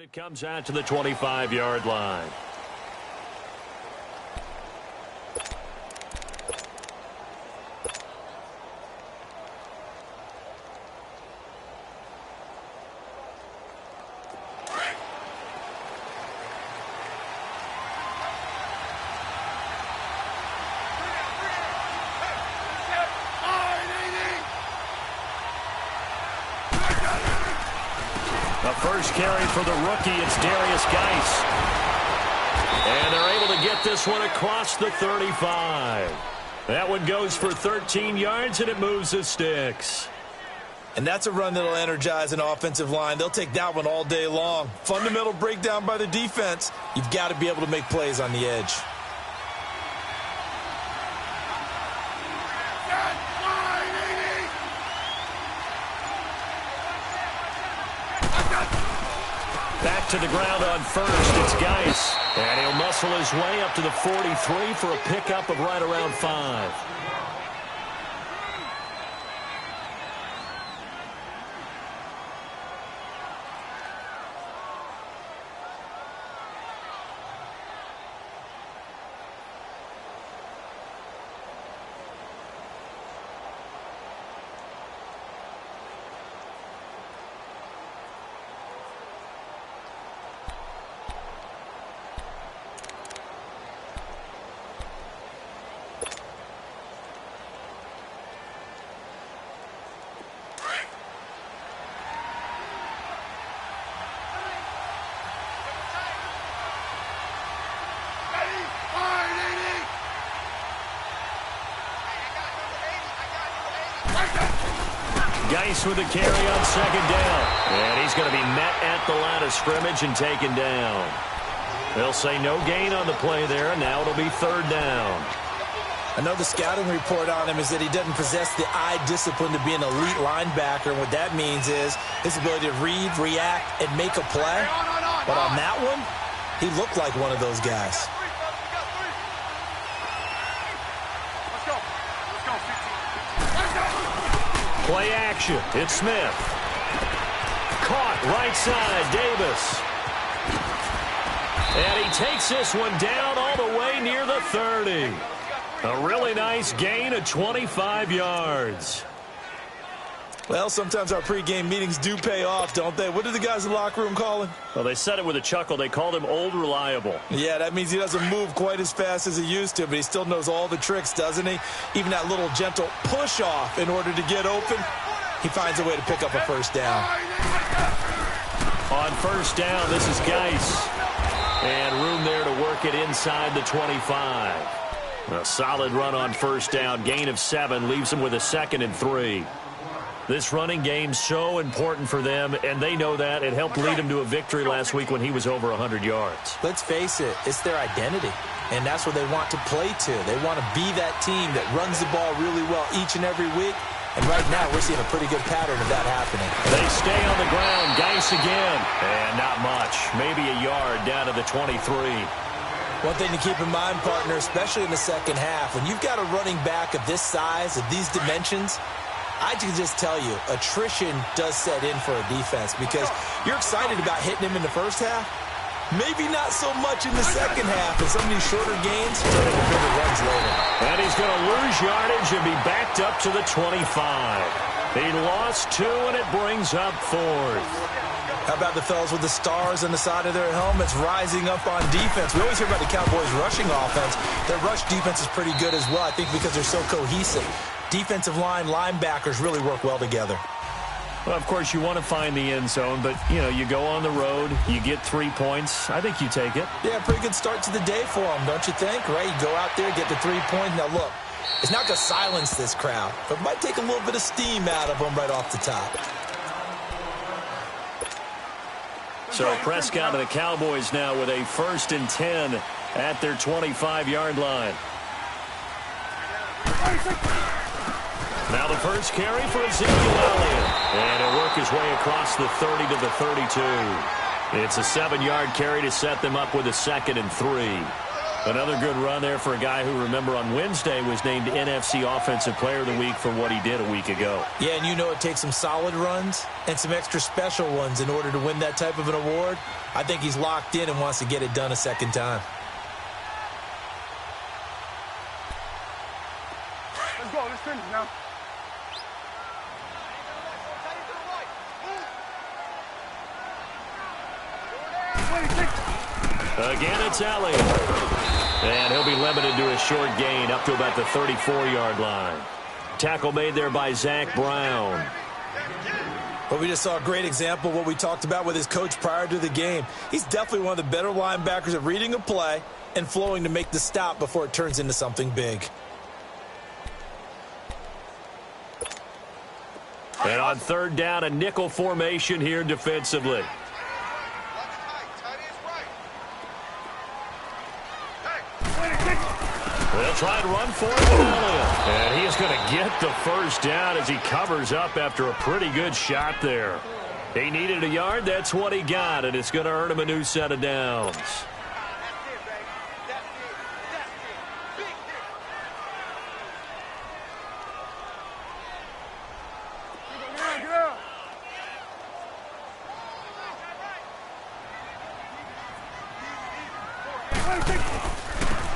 It comes out to the 25-yard line. The first carry for the rookie, it's Darius Geis. And they're able to get this one across the 35. That one goes for 13 yards, and it moves the sticks. And that's a run that'll energize an offensive line. They'll take that one all day long. Fundamental breakdown by the defense. You've got to be able to make plays on the edge. Back to the ground on first, it's Geis. And he'll muscle his way up to the 43 for a pickup of right around 5. Geis with the carry on second down. And he's going to be met at the line of scrimmage and taken down. They'll say no gain on the play there, and now it'll be third down. I know the scouting report on him is that he doesn't possess the eye discipline to be an elite linebacker. And what that means is his ability to read, react, and make a play. But on that one, he looked like one of those guys. Play action. It's Smith. Caught right side, Davis. And he takes this one down all the way near the 30. A really nice gain of 25 yards. Well, sometimes our pregame meetings do pay off, don't they? What did the guys in the locker room call him? Well, they said it with a chuckle. They called him Old Reliable. Yeah, that means he doesn't move quite as fast as he used to, but he still knows all the tricks, doesn't he? Even that little gentle push-off in order to get open, he finds a way to pick up a first down. On first down, this is Geis. And room there to work it inside the 25. A solid run on first down. Gain of 7 leaves them with a 2nd and 3. This running game's so important for them, and they know that. It helped lead them to a victory last week when he was over 100 yards. Let's face it, it's their identity, and that's what they want to play to. They want to be that team that runs the ball really well each and every week, and right now we're seeing a pretty good pattern of that happening. They stay on the ground. Geis again, and not much. Maybe a yard down to the 23. One thing to keep in mind, partner, especially in the second half, when you've got a running back of this size, of these dimensions, I can just tell you, attrition does set in for a defense because you're excited about hitting him in the first half. Maybe not so much in the second half, and some of these shorter gains turn into bigger runs later. And he's going to lose yardage and be backed up to the 25. He lost 2, and it brings up 4th. How about the fellas with the stars on the side of their helmets rising up on defense? We always hear about the Cowboys' rushing offense. Their rush defense is pretty good as well, I think, because they're so cohesive. Defensive line, linebackers really work well together. Well, of course, you want to find the end zone, but, you know, you go on the road, you get 3 points. I think you take it. Yeah, pretty good start to the day for them, don't you think? Right? You go out there, get the 3 points. Now, look, it's not going to silence this crowd, but it might take a little bit of steam out of them right off the top. So Prescott and the Cowboys now with a 1st and 10 at their 25-yard line. Now the first carry for Ezekiel Elliott. And he'll work his way across the 30 to the 32. It's a 7-yard carry to set them up with a 2nd and 3. Another good run there for a guy who, remember, on Wednesday was named NFC Offensive Player of the Week for what he did a week ago. Yeah, and you know it takes some solid runs and some extra special ones in order to win that type of an award. I think he's locked in and wants to get it done a second time. Let's go. Let's finish now. Again, it's Elliott. And he'll be limited to a short gain up to about the 34-yard line. Tackle made there by Zach Brown. Well, we just saw a great example of what we talked about with his coach prior to the game. He's definitely one of the better linebackers at reading a play and flowing to make the stop before it turns into something big. And on third down, a nickel formation here defensively. They'll try and run for it with Elliott. And he is going to get the first down as he covers up after a pretty good shot there. He needed a yard. That's what he got, and it's going to earn him a new set of downs.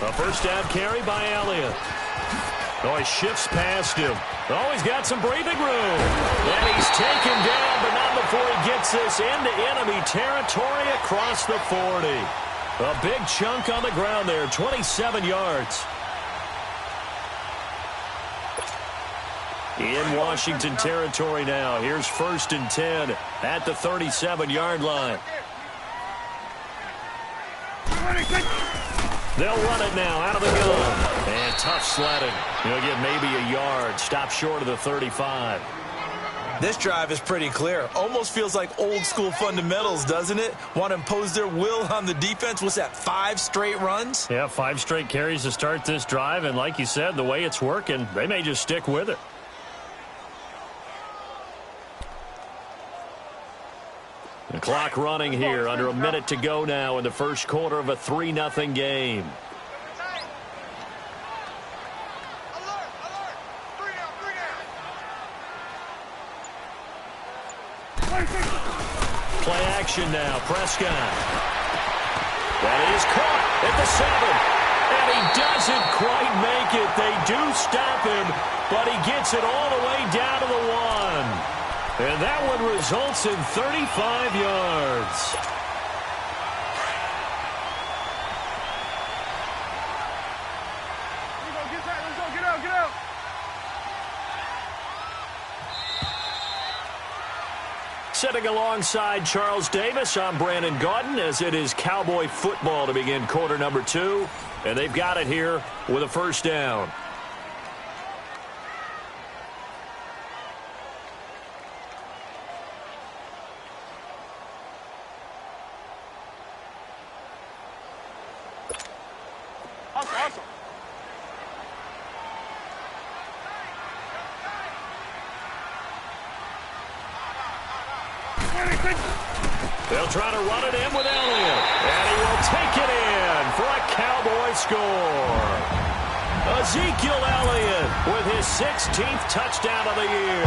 A first down carry by Elliott. Oh, he shifts past him. Oh, he's got some breathing room. And he's taken down, but not before he gets this into enemy territory across the 40. A big chunk on the ground there, 27 yards. In Washington territory now. Here's 1st and 10 at the 37-yard line. They'll run it now out of the gun. And tough sledding. He'll get maybe a yard. Stop short of the 35. This drive is pretty clear. Almost feels like old-school fundamentals, doesn't it? Want to impose their will on the defense. What's that, 5 straight runs? Yeah, 5 straight carries to start this drive. And like you said, the way it's working, they may just stick with it. The clock running here, under a minute to go now in the first quarter of a 3-0 game. Play action now, Prescott. That is caught at the 7. And he doesn't quite make it. They do stop him, but he gets it all the way down to the 1. And that one results in 35 yards. Let's go, get out. Sitting alongside Charles Davis, I'm Brandon Gaudin, as it is Cowboy football to begin quarter number 2. And they've got it here with a first down. Awesome. They'll try to run it in with Elliott. And he will take it in for a Cowboy score. Ezekiel Elliott with his 16th touchdown of the year.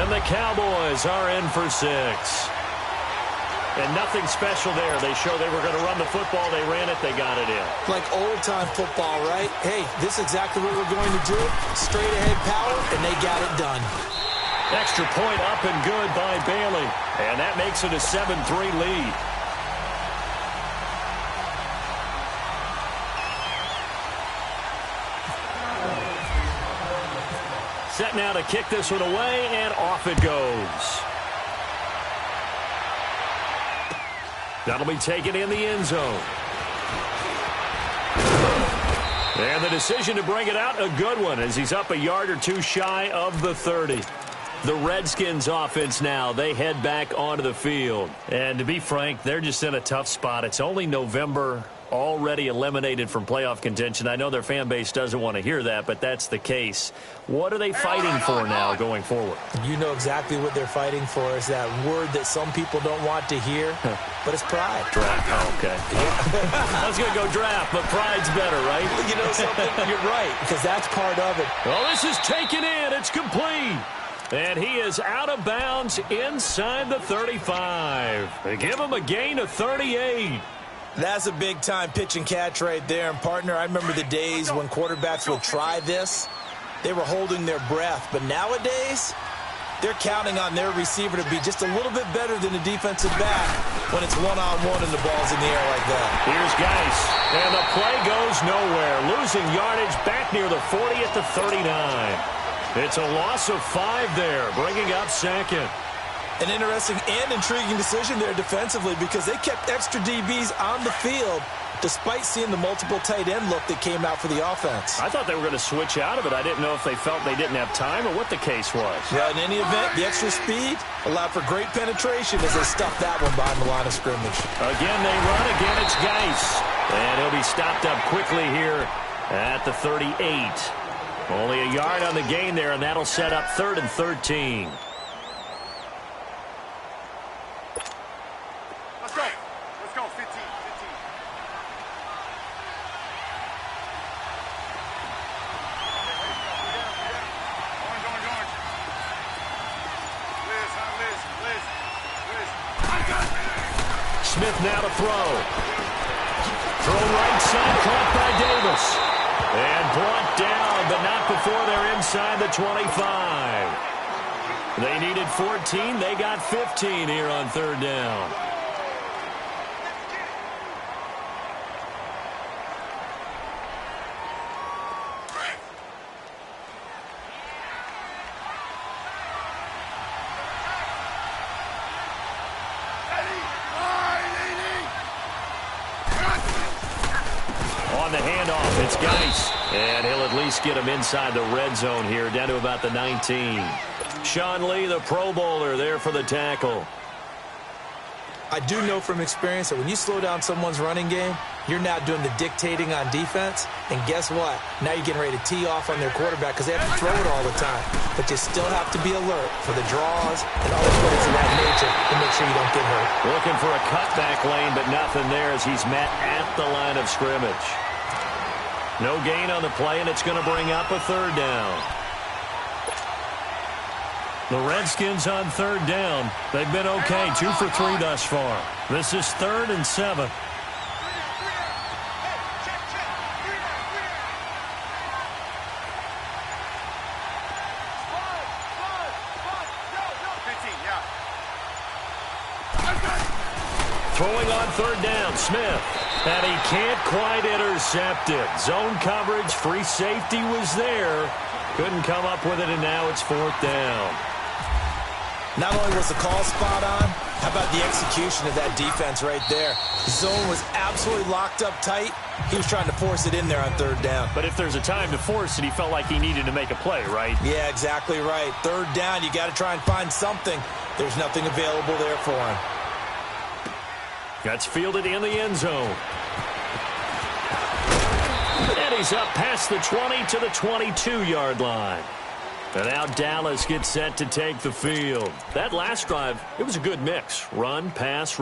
And the Cowboys are in for 6. And nothing special there. They showed they were going to run the football. They ran it. They got it in. Like old-time football, right? Hey, this is exactly what we're going to do. Straight-ahead power, and they got it done. Extra point up and good by Bailey. And that makes it a 7-3 lead. Set now to kick this one away, and off it goes. That'll be taken in the end zone. And the decision to bring it out, a good one, as he's up a yard or 2 shy of the 30. The Redskins offense now, they head back onto the field. And to be frank, they're just in a tough spot. It's only November, already eliminated from playoff contention. I know their fan base doesn't want to hear that, but that's the case. What are they fighting for now going forward? You know exactly what they're fighting for is that word that some people don't want to hear, but it's pride. Draft. Oh, okay. I was going to go draft, but pride's better, right? You know something? You're right, because that's part of it. Well, this is taken in. It's complete. And he is out of bounds inside the 35. They give him a gain of 38. That's a big-time pitch and catch right there. And, partner, I remember the days when quarterbacks would try this. They were holding their breath. But nowadays, they're counting on their receiver to be just a little bit better than the defensive back when it's one-on-one and the ball's in the air like that. Here's Geis. And the play goes nowhere. Losing yardage back near the 40 at the 39. It's a loss of 5 there, bringing up second. An interesting and intriguing decision there defensively because they kept extra DBs on the field despite seeing the multiple tight end look that came out for the offense. I thought they were going to switch out of it. I didn't know if they felt they didn't have time or what the case was. Yeah, in any event, the extra speed allowed for great penetration as they stuffed that one behind the line of scrimmage. Again, they run. Again, it's Geis. And he'll be stopped up quickly here at the 38. Only a yard on the gain there, and that'll set up 3rd and 13. Let's go. Let's go. 15. 15. Going. Liz. Smith now to throw. Throw right side, caught by Davis. And brought down, but not before they're inside the 25. They needed 14. They got 15 here on 3rd down. On the handoff, it's Geis. And he'll at least get him inside the red zone here, down to about the 19. Sean Lee, the Pro Bowler, there for the tackle. I do know from experience that when you slow down someone's running game, you're now doing the dictating on defense. And guess what? Now you're getting ready to tee off on their quarterback because they have to throw it all the time. But you still have to be alert for the draws and other plays of that nature to make sure you don't get hurt. Looking for a cutback lane, but nothing there as he's met at the line of scrimmage. No gain on the play, and it's going to bring up a 3rd down. The Redskins on 3rd down. They've been okay, 2 for 3 thus far. This is 3rd and 7. Throwing on 3rd down, Smith. And he can't quite intercept it. Zone coverage, free safety was there. Couldn't come up with it, and now it's 4th down. Not only was the call spot on, how about the execution of that defense right there? The zone was absolutely locked up tight. He was trying to force it in there on 3rd down. But if there's a time to force it, he felt like he needed to make a play, right? Yeah, exactly right. 3rd down, you got to try and find something. There's nothing available there for him. That's fielded in the end zone. And he's up past the 20 to the 22-yard line. And now Dallas gets set to take the field. That last drive, it was a good mix. Run, pass.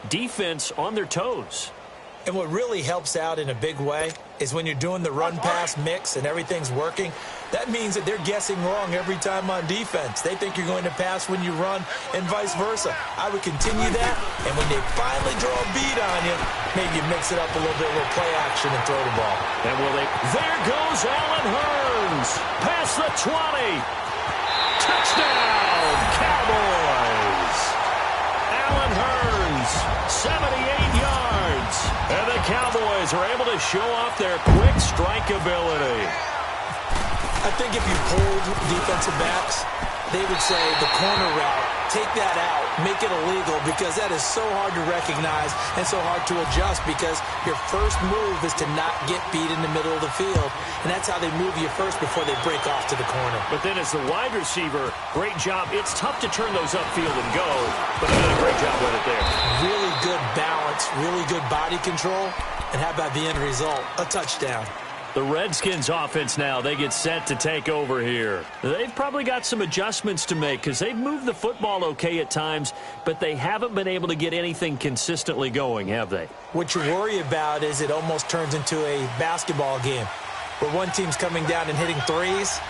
Defense on their toes. And what really helps out in a big way is when you're doing the run-pass mix and everything's working, that means that they're guessing wrong every time on defense. They think you're going to pass when you run and vice versa. I would continue that, and when they finally draw a beat on you, maybe you mix it up a little bit, a little play action and throw the ball. And will they? There goes Allen Hurns. Past the 20. Touchdown, Cowboys. Allen Hurns, 78 yards. And the Cowboys are able to show off their quick strike ability. I think if you pulled defensive backs, they would say the corner route, take that out, make it illegal, because that is so hard to recognize and so hard to adjust because your first move is to not get beat in the middle of the field. And that's how they move you first before they break off to the corner. But then as the wide receiver, great job. It's tough to turn those upfield and go, but he did a great job with it there. Really good balance blocks, really good body control, and how about the end result? A touchdown. The Redskins offense now, they get set to take over here. They've probably got some adjustments to make because they've moved the football okay at times, but they haven't been able to get anything consistently going, have they? What you worry about is it almost turns into a basketball game where one team's coming down and hitting threes,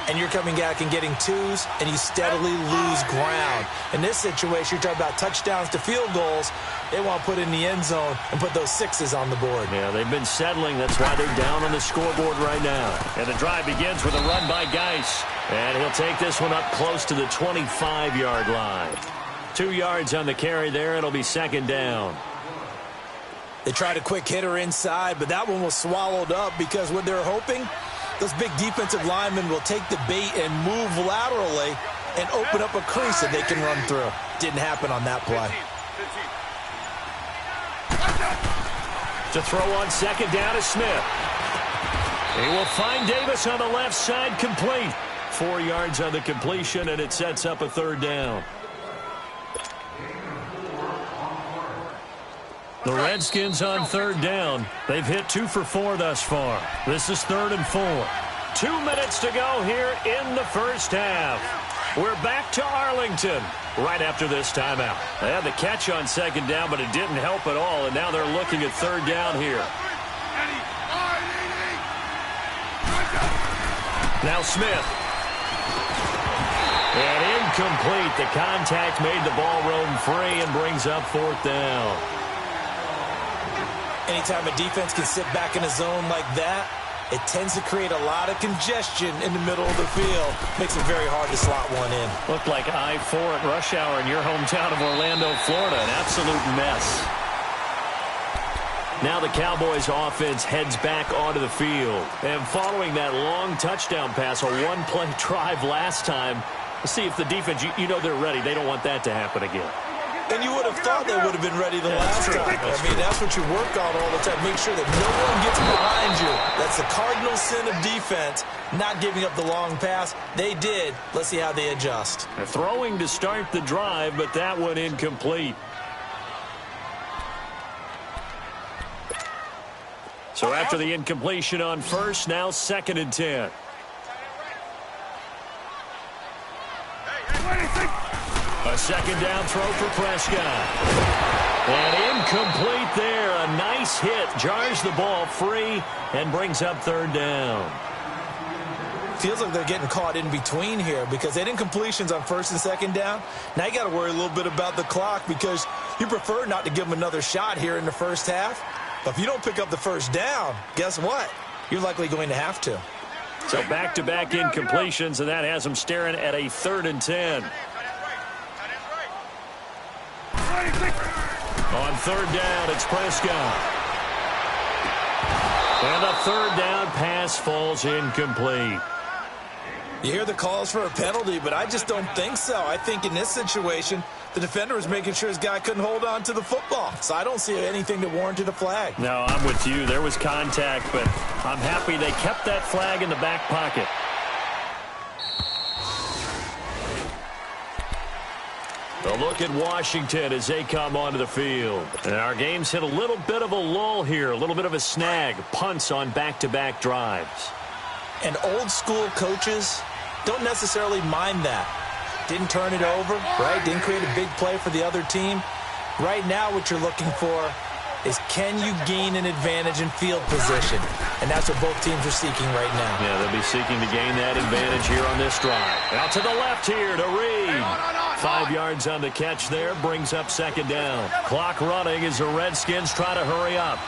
and you're coming back and getting twos, and you steadily lose ground. In this situation, you're talking about touchdowns to field goals. They want to put in the end zone and put those sixes on the board. Yeah, they've been settling. That's why they're down on the scoreboard right now. And the drive begins with a run by Geis. And he'll take this one up close to the 25-yard line. 2 yards on the carry there. It'll be second down. They tried a quick hitter inside, but that one was swallowed up because what they're hoping, those big defensive linemen will take the bait and move laterally and open up a crease that they can run through. Didn't happen on that play. 15. To throw on second down is Smith. He will find Davis on the left side, complete. 4 yards on the completion, and it sets up a third down. The Redskins on third down. They've hit 2 for 4 thus far. This is 3rd and 4. 2 minutes to go here in the first half. We're back to Arlington right after this timeout. They had the catch on second down, but it didn't help at all, and now they're looking at third down here. Now Smith. And incomplete. The contact made the ball roam free and brings up 4th down. Anytime a defense can sit back in a zone like that, it tends to create a lot of congestion in the middle of the field. Makes it very hard to slot one in. Looked like I-4 at rush hour in your hometown of Orlando, Florida. An absolute mess. Now the Cowboys offense heads back onto the field. And following that long touchdown pass, a one-play drive last time, let's see if the defense, you know they're ready. They don't want that to happen again. And you would have thought they would have been ready the last time. I mean, that's what you work on all the time. Make sure that no one gets behind you. That's the cardinal sin of defense, not giving up the long pass. They did. Let's see how they adjust. They're throwing to start the drive, but that one incomplete. So after the incompletion on first, now 2nd and 10. A second down throw for Prescott. And incomplete there. A nice hit. Jars the ball free and brings up 3rd down. Feels like they're getting caught in between here because they had incompletions on 1st and 2nd down. Now you got to worry a little bit about the clock because you prefer not to give them another shot here in the first half. But if you don't pick up the 1st down, guess what? You're likely going to have to. So back-to-back incompletions, and that has them staring at a 3rd and 10. On 3rd down, it's Prescott. And the 3rd down pass falls incomplete. You hear the calls for a penalty, but I just don't think so. I think in this situation, the defender was making sure his guy couldn't hold on to the football. So I don't see anything that warranted a flag. No, I'm with you. There was contact, but I'm happy they kept that flag in the back pocket. A look at Washington as they come onto the field. And our game's hit a little bit of a lull here, a little bit of a snag. Punts on back-to-back drives. And old-school coaches don't necessarily mind that. Didn't turn it over, right? Didn't create a big play for the other team. Right now what you're looking for is can you gain an advantage in field position? And that's what both teams are seeking right now. Yeah, they'll be seeking to gain that advantage here on this drive. Out to the left here to Reed. 5 yards on the catch there, brings up 2nd down. Clock running as the Redskins try to hurry up.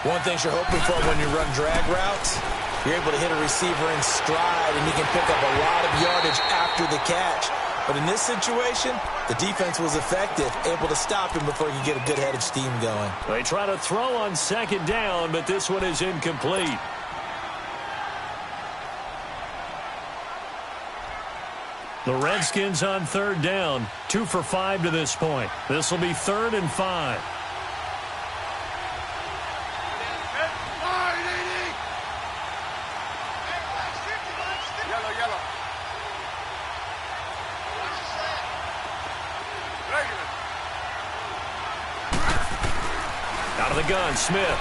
One thing you're hoping for when you run drag routes, you're able to hit a receiver in stride and he can pick up a lot of yardage after the catch. But in this situation, the defense was effective, able to stop him before he could get a good head of steam going. They try to throw on 2nd down, but this one is incomplete. The Redskins on 3rd down, 2 for 5 to this point. This will be 3rd and 5. Out of the gun, Smith.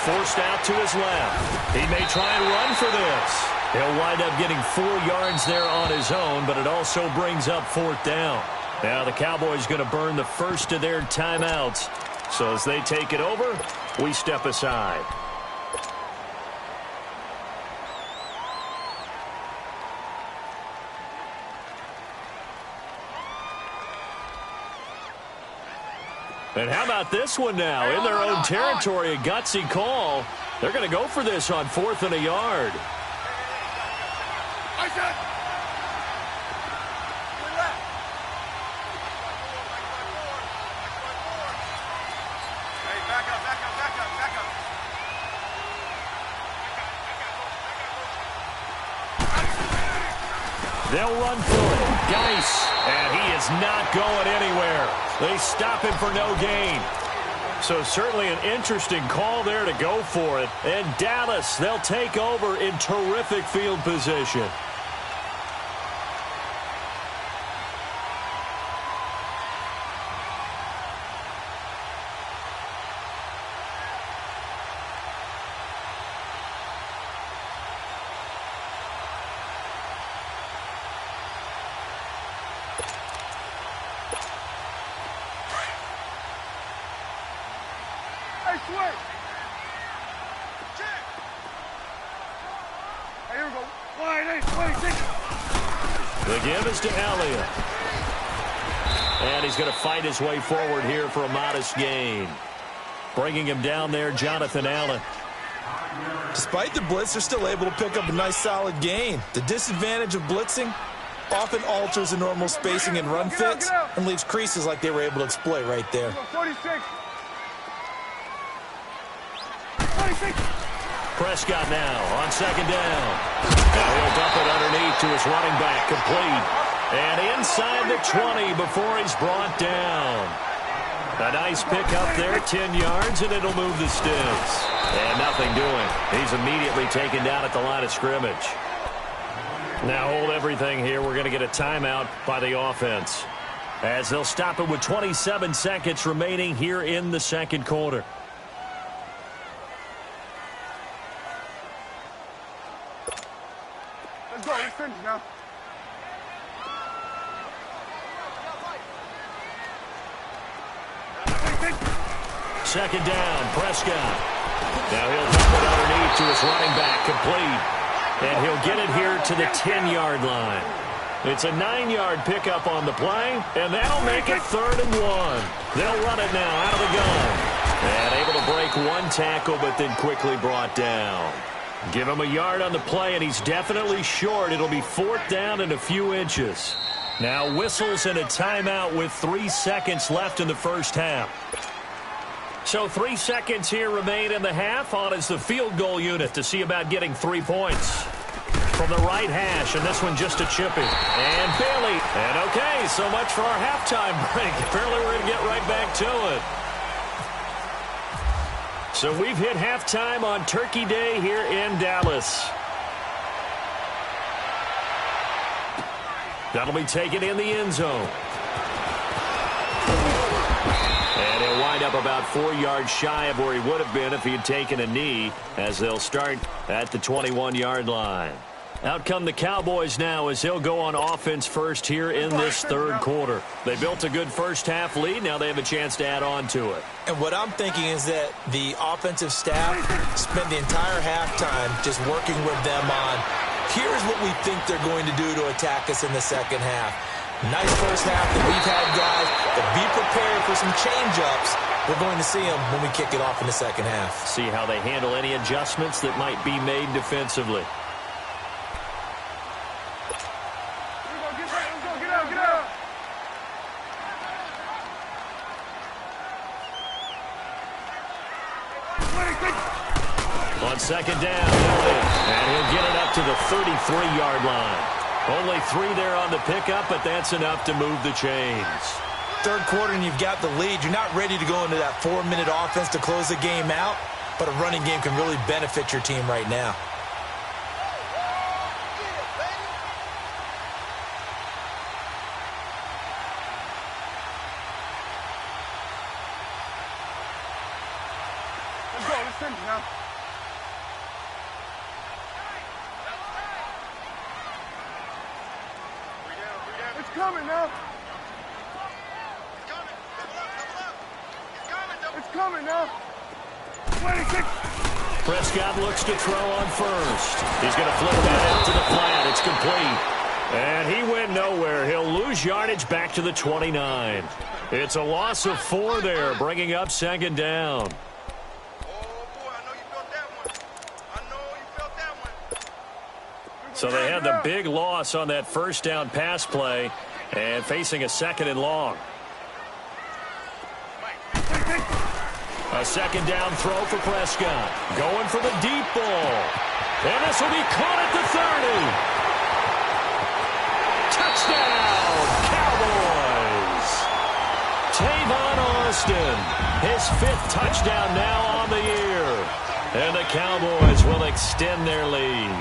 Forced out to his left. He may try and run for this. He'll wind up getting 4 yards there on his own, but it also brings up 4th down. Now the Cowboys going to burn the first of their timeouts. So as they take it over, we step aside. And how about this one now? In their own territory, a gutsy call. They're going to go for this on 4th and a yard. They'll run for it. Geis, and he is not going anywhere. They stop him for no gain. So certainly an interesting call there to go for it. And Dallas, they'll take over in terrific field position. The give is to Elliott. And he's going to fight his way forward here for a modest gain. Bringing him down there, Jonathan Allen. Despite the blitz, they're still able to pick up a nice solid gain. The disadvantage of blitzing often alters the normal spacing and run fits and leaves creases like they were able to exploit right there. 46. Prescott now on 2nd down. Now he'll dump it underneath to his running back, complete. And inside the 20 before he's brought down. A nice pick up there, 10 yards, and it'll move the sticks. And nothing doing. He's immediately taken down at the line of scrimmage. Now hold everything here. We're going to get a timeout by the offense, as they'll stop it with 27 seconds remaining here in the 2nd quarter. Let's go. Let's finish now. Second down, Prescott. Now he'll dump it underneath to his running back, complete. And he'll get it here to the 10-yard line. It's a 9-yard pickup on the play, and that'll make it 3rd and 1. They'll run it now out of the gun. And able to break one tackle, but then quickly brought down. Give him a yard on the play, and he's definitely short. It'll be 4th down and a few inches. Now whistles and a timeout with 3 seconds left in the first half. So 3 seconds here remain in the half. On is the field goal unit to see about getting 3 points. From the right hash, and this one just a chippy. And Bailey. And okay, so much for our halftime break. Apparently we're going to get right back to it. So we've hit halftime on Turkey Day here in Dallas. That'll be taken in the end zone. And he'll wind up about 4 yards shy of where he would have been if he had taken a knee, as they'll start at the 21-yard line. Out come the Cowboys now as they'll go on offense first here in this 3rd quarter. They built a good first half lead. Now they have a chance to add on to it. And what I'm thinking is that the offensive staff spent the entire halftime just working with them on, here's what we think they're going to do to attack us in the second half. Nice first half that we've had, guys, but be prepared for some change-ups. We're going to see them when we kick it off in the second half. See how they handle any adjustments that might be made defensively. On 2nd down, and he'll get it up to the 33-yard line. Only 3 there on the pickup, but that's enough to move the chains. 3rd quarter and you've got the lead. You're not ready to go into that 4-minute offense to close the game out, but a running game can really benefit your team right now. send you now. It's coming now. It's coming now. 26. Prescott looks to throw on first. He's going to flip that out to the flat. It's complete. And he went nowhere. He'll lose yardage back to the 29. It's a loss of 4 there, bringing up second down. So they had the big loss on that first down pass play and facing a second and long. A second down throw for Prescott. Going for the deep ball. And this will be caught at the 30. Touchdown, Cowboys. Tavon Austin, his 5th touchdown now on the year. And the Cowboys will extend their lead.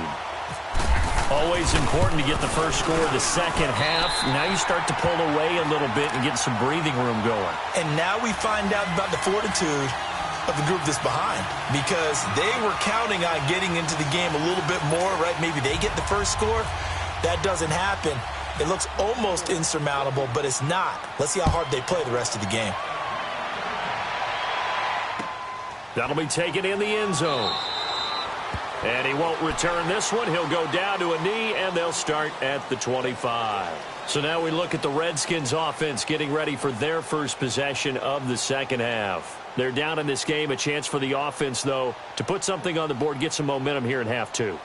Always important to get the first score of the second half. Now you start to pull away a little bit and get some breathing room going. And now we find out about the fortitude of the group that's behind, because they were counting on getting into the game a little bit more, right? Maybe they get the first score. That doesn't happen. It looks almost insurmountable, but it's not. Let's see how hard they play the rest of the game. That'll be taken in the end zone. And he won't return this one. He'll go down to a knee, and they'll start at the 25. So now we look at the Redskins offense getting ready for their first possession of the second half. They're down in this game. A chance for the offense, though, to put something on the board, get some momentum here in half 2.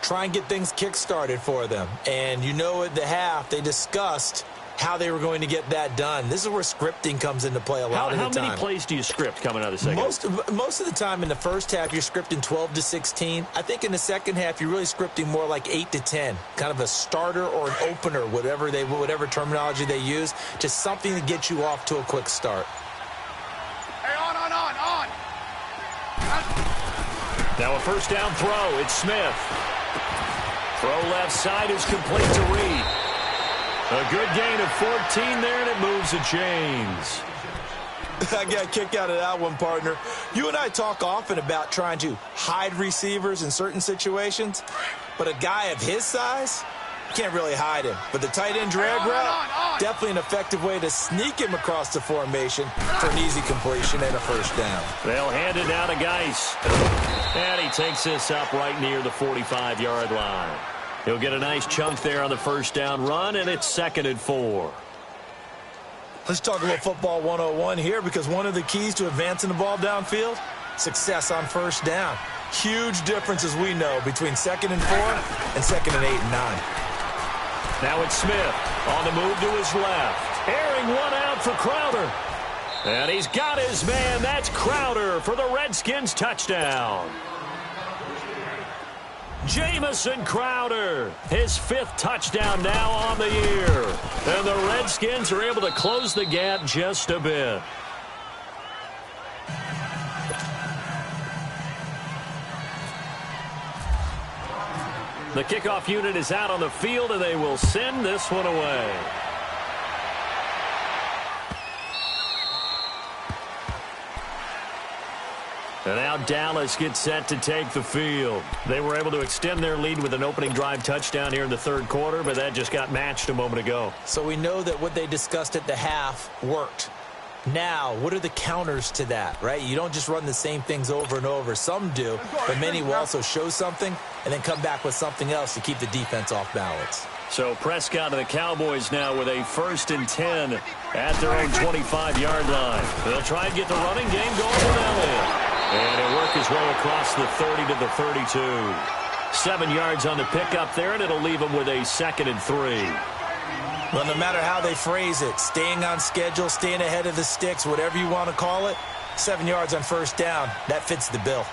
Try and get things kick-started for them. And you know at the half, they discussed how they were going to get that done. This is where scripting comes into play a lot of the time. How many plays do you script coming out of the second half? Most of the time in the first half, you're scripting 12 to 16. I think in the second half, you're really scripting more like 8 to 10, kind of a starter or an opener, whatever terminology they use, just something to get you off to a quick start. Hey, on. Now a first down throw. It's Smith. Throw left side is complete to Reed. A good gain of 14 there, and it moves the chains. I got a kick out of that one, partner. You and I talk often about trying to hide receivers in certain situations, but a guy of his size, can't really hide him. But the tight end drag route, definitely an effective way to sneak him across the formation for an easy completion and a first down. They'll hand it down to Geis. And he takes this up right near the 45-yard line. He'll get a nice chunk there on the first down run, and it's 2nd and 4. Let's talk about football 101 here, because one of the keys to advancing the ball downfield, success on first down. Huge difference, as we know, between 2nd and 4 and 2nd and 8 and 9. Now it's Smith on the move to his left. Airing one out for Crowder. And he's got his man. That's Crowder for the Redskins touchdown. Jamison Crowder, his 5th touchdown now on the year. And the Redskins are able to close the gap just a bit. The kickoff unit is out on the field, and they will send this one away. And now Dallas gets set to take the field. They were able to extend their lead with an opening drive touchdown here in the third quarter, but that just got matched a moment ago. So we know that what they discussed at the half worked. Now, what are the counters to that, right? You don't just run the same things over and over. Some do, but many will also show something and then come back with something else to keep the defense off balance. So Prescott and the Cowboys now with a 1st and 10 at their own 25-yard line. They'll try and get the running game going with Elliott. And he'll work his way across the 30 to the 32. 7 yards on the pickup there, and it'll leave him with a 2nd and 3. Well, no matter how they phrase it, staying on schedule, staying ahead of the sticks, whatever you want to call it, 7 yards on first down, that fits the bill.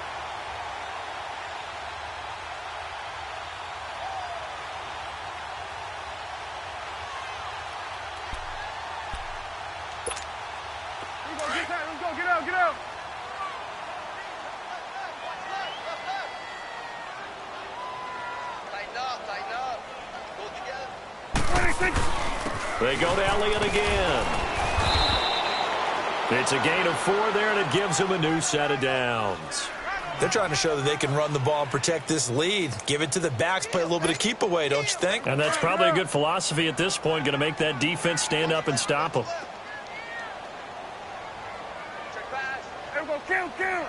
Let's go, get out. Tighten up. Go together. They go to Elliott again. It's a gain of 4 there, and it gives him a new set of downs. They're trying to show that they can run the ball and protect this lead. Give it to the backs, play a little bit of keep away, don't you think? And that's probably a good philosophy at this point, going to make that defense stand up and stop them. Everyone, count.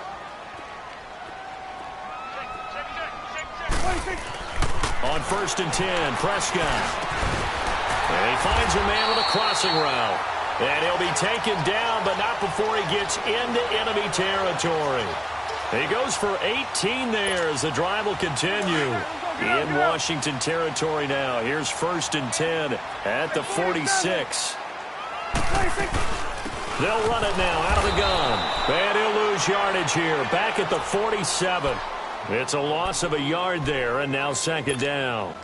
On 1st and 10, Prescott. And he finds a man with a crossing route. And he'll be taken down, but not before he gets into enemy territory. He goes for 18 there as the drive will continue. In Washington territory now. Here's 1st and 10 at the 46. They'll run it now out of the gun. And he'll lose yardage here. Back at the 47. It's a loss of a yard there, and now 2nd down.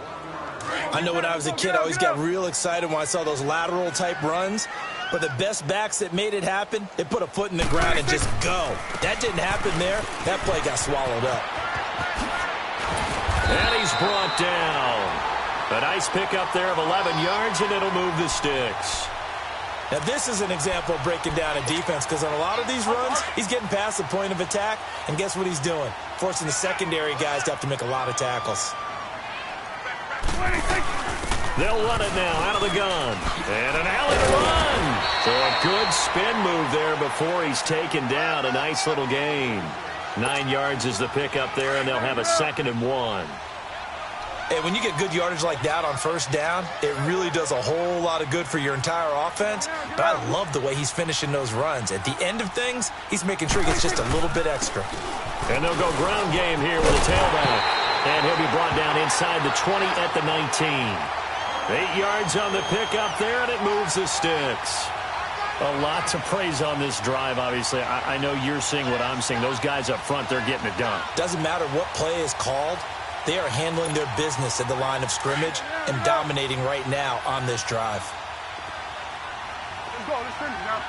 I know when I was a kid, I always got real excited when I saw those lateral-type runs. But the best backs that made it happen, they put a foot in the ground and just go. That didn't happen there. That play got swallowed up. And he's brought down. A nice pickup there of 11 yards, and it'll move the sticks. Now, this is an example of breaking down a defense because on a lot of these runs, he's getting past the point of attack, and guess what he's doing? Forcing the secondary guys to have to make a lot of tackles. They'll run it now out of the gun. And an alley run. So a good spin move there before he's taken down. A nice little gain. 9 yards is the pickup there, and they'll have a 2nd and 1. Hey, when you get good yardage like that on 1st down, it really does a whole lot of good for your entire offense. But I love the way he's finishing those runs. At the end of things, he's making sure he gets just a little bit extra. And they'll go ground game here with a tailback. And he'll be brought down inside the 20 at the 19. 8 yards on the pickup there, and it moves the sticks. A lot to praise on this drive, obviously. I know you're seeing what I'm seeing. Those guys up front, they're getting it done. Doesn't matter what play is called. They are handling their business at the line of scrimmage and dominating right now on this drive. Let's go. Let's finish now.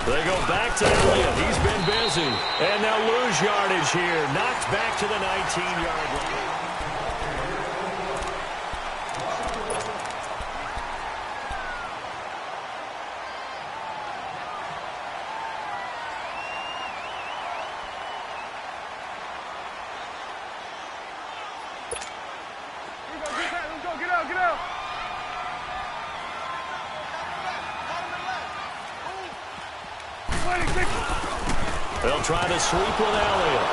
They go back to Elliott. He's been busy. And they'll lose yardage here. Knocked back to the 19-yard line. Get out. They'll try to sweep with Elliott.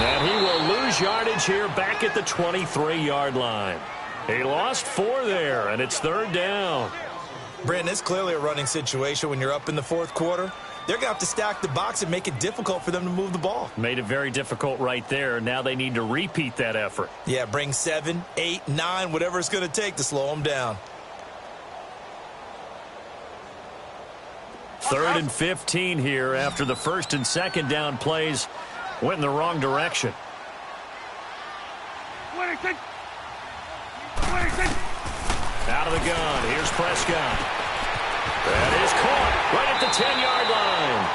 And he will lose yardage here back at the 23-yard line. He lost 4 there, and it's 3rd down. Brandon, it's clearly a running situation when you're up in the 4th quarter. They're going to have to stack the box and make it difficult for them to move the ball. Made it very difficult right there. Now they need to repeat that effort. Yeah, bring 7, 8, 9, whatever it's going to take to slow them down. 3rd and 15 here after the 1st and 2nd down plays went in the wrong direction. 26. Out of the gun. Here's Prescott. That is caught right at the 10-yard line.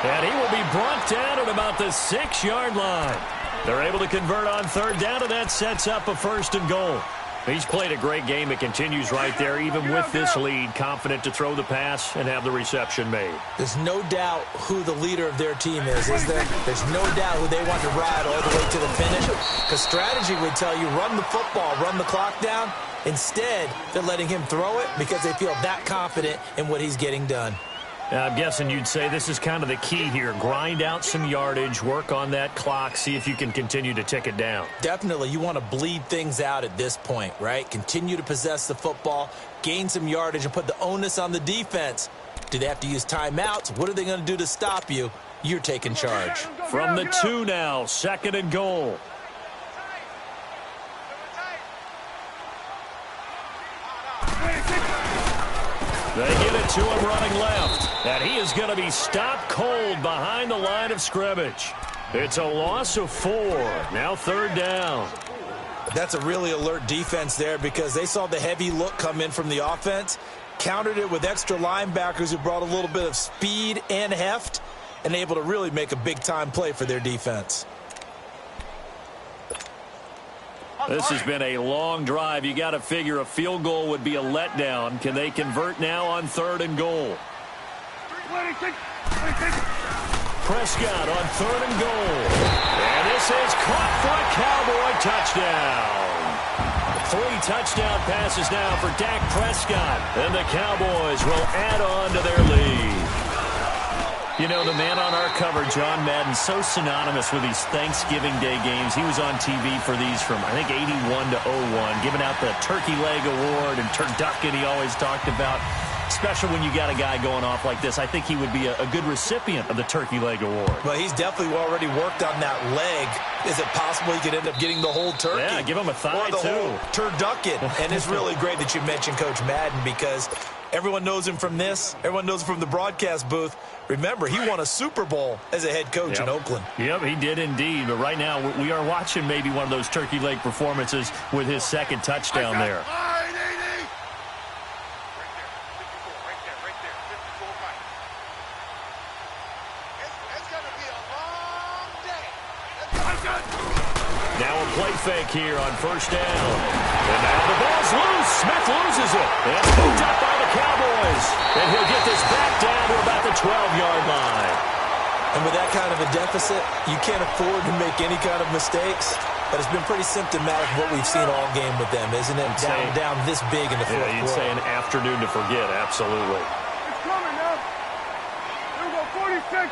And he will be brought down at about the 6-yard line. They're able to convert on 3rd down, and that sets up a 1st and goal. He's played a great game. It continues right there, even with this lead, confident to throw the pass and have the reception made. There's no doubt who the leader of their team is there? There's no doubt who they want to ride all the way to the finish. Because strategy would tell you, run the football, run the clock down. Instead, they're letting him throw it because they feel that confident in what he's getting done. I'm guessing you'd say this is kind of the key here. Grind out some yardage, work on that clock, see if you can continue to tick it down. Definitely. You want to bleed things out at this point, right? Continue to possess the football, gain some yardage, and put the onus on the defense. Do they have to use timeouts? What are they going to do to stop you? You're taking charge. From the 2 now, 2nd and goal. They get it to him running left. And he is going to be stopped cold behind the line of scrimmage. It's a loss of 4. Now 3rd down. That's a really alert defense there because they saw the heavy look come in from the offense, countered it with extra linebackers who brought a little bit of speed and heft, and able to really make a big-time play for their defense. This has been a long drive. You got to figure a field goal would be a letdown. Can they convert now on 3rd and goal? Prescott on 3rd and goal. And this is caught for a Cowboy touchdown. 3 touchdown passes now for Dak Prescott. And the Cowboys will add on to their lead. You know, the man on our cover, John Madden, so synonymous with these Thanksgiving Day games. He was on TV for these from, I think, 81 to 01, giving out the Turkey Leg Award and Turducken he always talked about. Especially when you got a guy going off like this. I think he would be a good recipient of the Turkey Leg Award. Well, he's definitely already worked on that leg. Is it possible he could end up getting the whole turkey? Yeah, give him a thigh, or the whole turducken. And it's really great that you mentioned Coach Madden because everyone knows him from this. Everyone knows him from the broadcast booth. Remember, he won a Super Bowl as a head coach in Oakland. Yep, he did indeed. But right now, we are watching maybe one of those turkey leg performances with his second touchdown there. Now a play fake here on 1st down. And now the ball's loose. Smith loses it. And it's picked up by the Cowboys. And he'll get this back down to about the 12-yard line. And with that kind of a deficit, you can't afford to make any kind of mistakes. But it's been pretty symptomatic of what we've seen all game with them, isn't it? Down this big in the fourth quarter. You'd say an afternoon to forget, absolutely. It's coming now. Here we go, 46.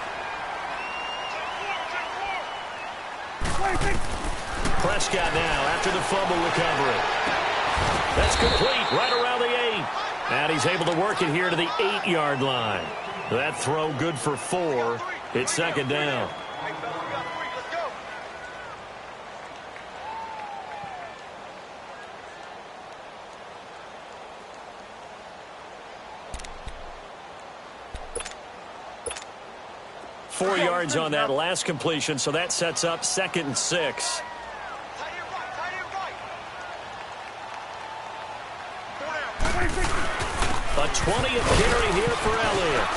Prescott now after the fumble recovery. That's complete right around the 8. And he's able to work it here to the 8-yard line. That throw good for 4. It's 2nd down. Four yards on that last completion, so that sets up 2nd and 6. A 20th carry here for Elliott.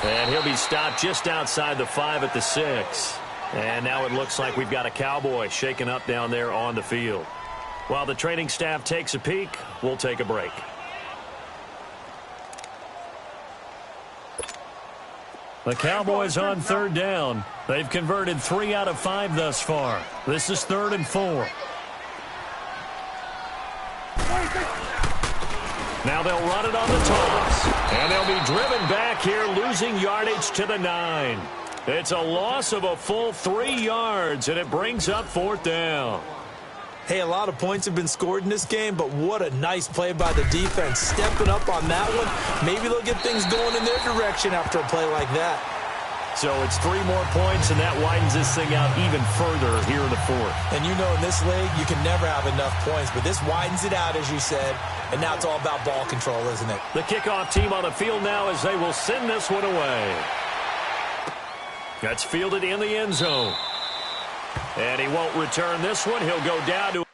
And he'll be stopped just outside the 5 at the 6. And now it looks like we've got a Cowboy shaken up down there on the field. While the training staff takes a peek, we'll take a break. The Cowboys on 3rd down. They've converted 3 out of 5 thus far. This is 3rd and 4. Now they'll run it on the toss. And they'll be driven back here, losing yardage to the 9. It's a loss of a full 3 yards, and it brings up 4th down. Hey, a lot of points have been scored in this game, but what a nice play by the defense. Stepping up on that one. Maybe they'll get things going in their direction after a play like that. So it's 3 more points, and that widens this thing out even further here in the 4th. And you know in this league, you can never have enough points, but this widens it out, as you said, and now it's all about ball control, isn't it? The kickoff team on the field now as they will send this one away. That's fielded in the end zone. And he won't return this one. He'll go down to...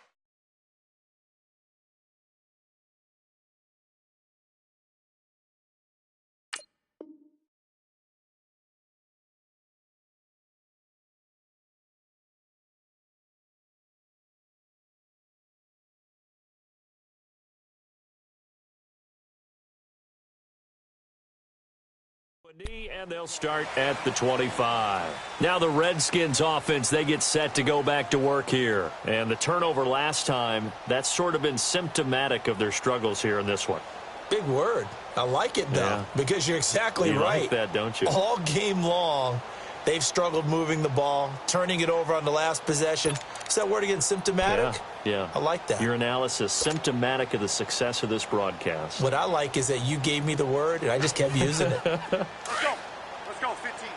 And they'll start at the 25. Now the Redskins offense, they get set to go back to work here. And the turnover last time, that's sort of been symptomatic of their struggles here in this one. Big word. I like it, though, because you're exactly right. You like that, don't you? All game long, they've struggled moving the ball, turning it over on the last possession. Is that word again, symptomatic? Yeah. I like that. Your analysis, symptomatic of the success of this broadcast. What I like is that you gave me the word, and I just kept using it. Let's go. Let's go, 15.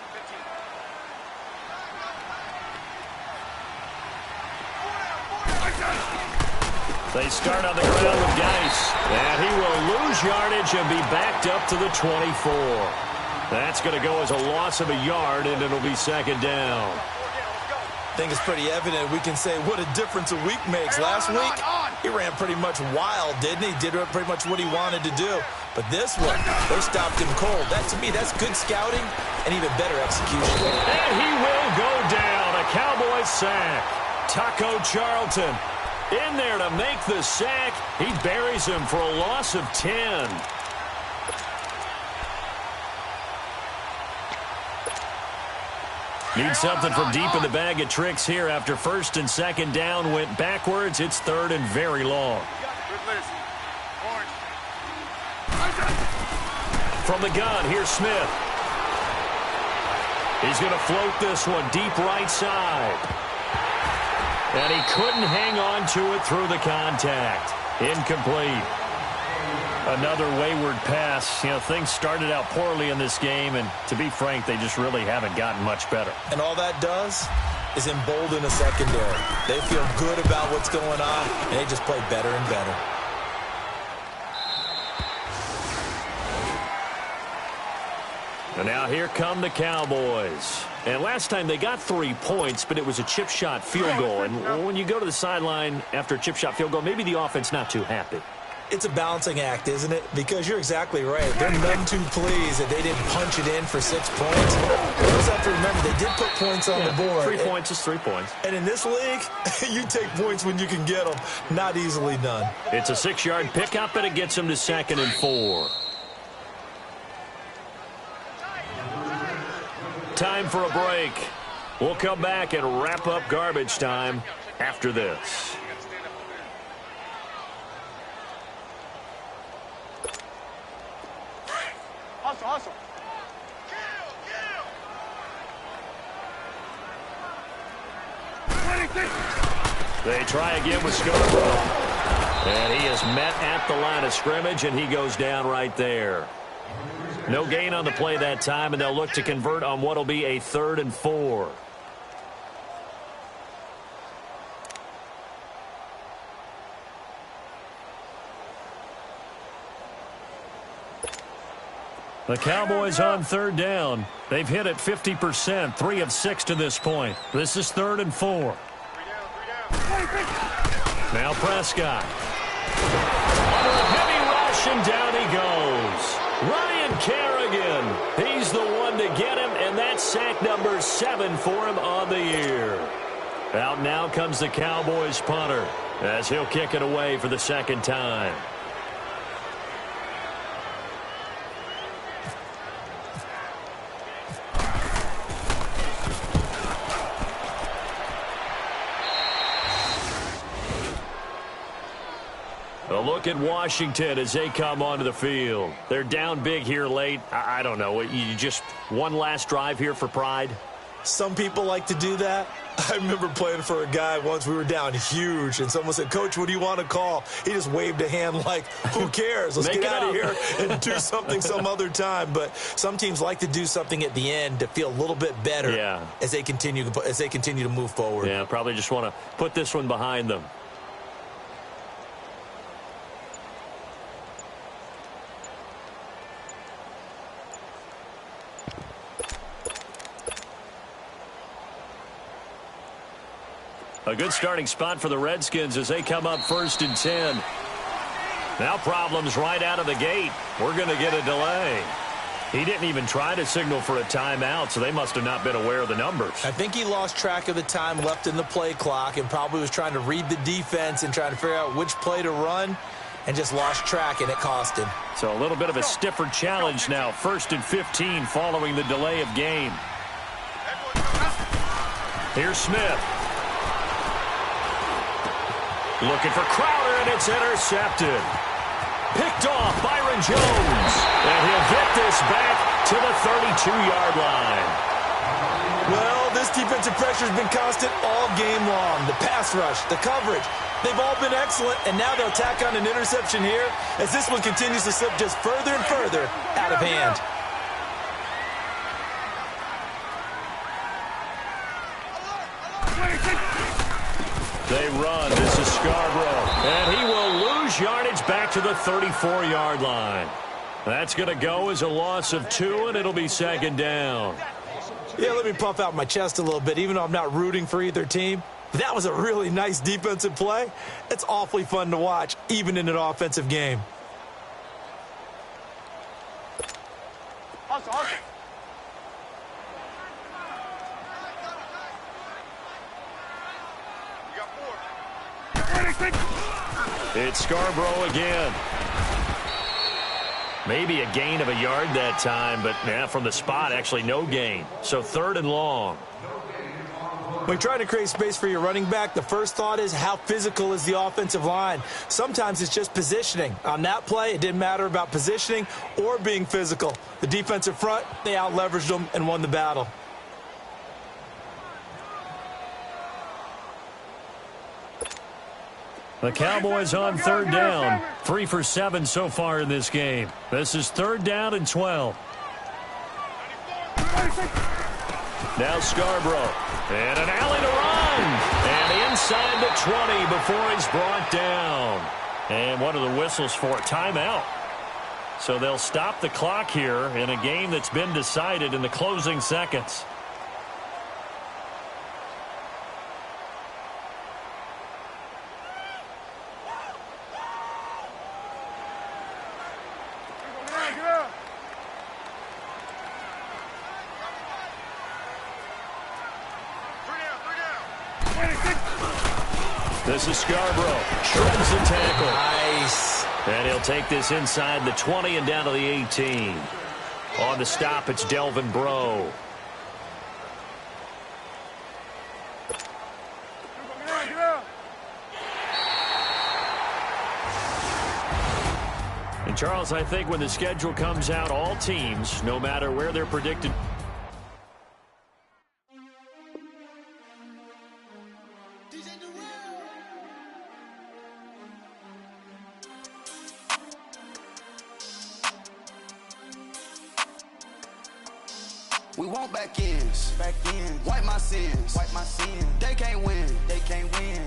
They start on the ground with Geis. And he will lose yardage and be backed up to the 24. That's going to go as a loss of a yard, and it'll be 2nd down. I think it's pretty evident we can say what a difference a week makes. Last week, he ran pretty much wild, didn't he? Did pretty much what he wanted to do. But this one, they stopped him cold. That, to me, that's good scouting and even better execution. And he will go down. A Cowboys sack. Taco Charlton in there to make the sack. He buries him for a loss of 10. Need something from deep in the bag of tricks here after first and second down went backwards. It's third and very long. From the gun, here's Smith. He's going to float this one deep right side. And he couldn't hang on to it through the contact. Incomplete. Another wayward pass. You know, things started out poorly in this game, and to be frank, they just really haven't gotten much better. And all that does is embolden a secondary. They feel good about what's going on, and they just play better and better. And now here come the Cowboys. And last time they got 3 points, but it was a chip shot field goal. And when you go to the sideline after a chip shot field goal, maybe the offense not too happy. It's a balancing act, isn't it? Because you're exactly right. They're none too pleased that they didn't punch it in for 6 points. You also have to remember, they did put points on the board. 3 points is 3 points. And in this league, you take points when you can get them. Not easily done. It's a 6-yard pickup, and it gets them to 2nd and 4. Time for a break. We'll come back and wrap up garbage time after this. Hustle. They try again with Scarborough. And he is met at the line of scrimmage, and he goes down right there. No gain on the play that time, and they'll look to convert on what will be a 3rd and 4. The Cowboys on 3rd down. They've hit it 50%, 3 of 6 to this point. This is 3rd and 4. Now Prescott. Under a heavy rush, and down he goes. Ryan Kerrigan. He's the one to get him, and that's sack number 7 for him on the year. Out now comes the Cowboys punter as he'll kick it away for the 2nd time. A look at Washington as they come onto the field. They're down big here late. I don't know. You just one last drive here for pride? Some people like to do that. I remember playing for a guy once. We were down huge, and someone said, "Coach, what do you want to call?" He just waved a hand like, who cares? Let's get out of here and do something some other time. But some teams like to do something at the end to feel a little bit better as they continue to move forward. Yeah, probably just want to put this one behind them. A good starting spot for the Redskins as they come up 1st and 10. Now problems right out of the gate. We're going to get a delay. He didn't even try to signal for a timeout, so they must have not been aware of the numbers. I think he lost track of the time left in the play clock and probably was trying to read the defense and trying to figure out which play to run and just lost track, and it cost him. So a little bit of a stiffer challenge now. 1st and 15 following the delay of game. Here's Smith. Looking for Crowder, and it's intercepted. Picked off Byron Jones. And he'll get this back to the 32-yard line. Well, this defensive pressure has been constant all game long. The pass rush, the coverage, they've all been excellent, and now they'll tack on an interception here as this one continues to slip just further and further out of hand. They run. This is Scarborough. And he will lose yardage back to the 34-yard line. That's going to go as a loss of 2, and it'll be 2nd down. Yeah, let me puff out my chest a little bit, even though I'm not rooting for either team. That was a really nice defensive play. It's awfully fun to watch, even in an offensive game. Hustle. It's Scarborough again. Maybe a gain of a yard that time, but from the spot, actually no gain. So 3rd and long. When trying to create space for your running back, the first thought is how physical is the offensive line. Sometimes it's just positioning. On that play, it didn't matter about positioning or being physical. The defensive front, they out-leveraged them and won the battle. The Cowboys on 3rd down. 3 for 7 so far in this game. This is 3rd down and 12. Now Scarborough. And an alley to run. And inside the 20 before he's brought down. And what are the whistles for? Timeout. So they'll stop the clock here in a game that's been decided in the closing seconds. This is Scarborough. Shreds the tackle. Nice. And he'll take this inside the 20 and down to the 18. On the stop, it's Delvin Breaux. And Charles, I think when the schedule comes out, all teams, no matter where they're predicted. We want back ends. Wipe my sins. They can't win.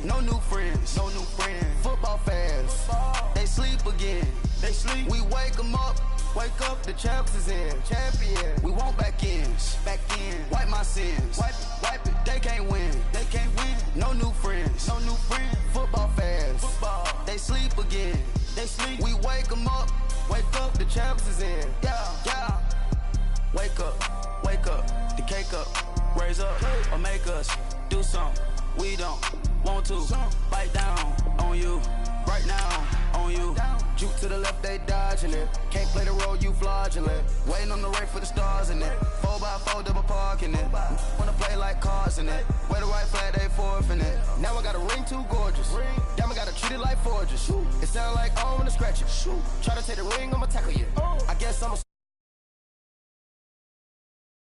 No new friends. Football fans. They sleep again. We wake them up. The champs is in. We want back ends. Wipe my sins. Wipe it. They can't win. No new friends. Football fans. They sleep again. We wake them up. The champs is in. Yeah. Wake up, the cake up, raise up, or make us do something we don't want to. Bite down on you, right now on you. Juke to the left, they dodging it. Can't play the role, you fraudulent. Waiting on the right for the stars in it. 4x4 double parking it. Wanna play like cars in it. Wear the white flag, they forfeiting it. Now I got a ring too gorgeous. Diamond gotta treat it like forges. It sound like I don't wanna scratch it. Try to take the ring, I'ma tackle you. I guess I'm a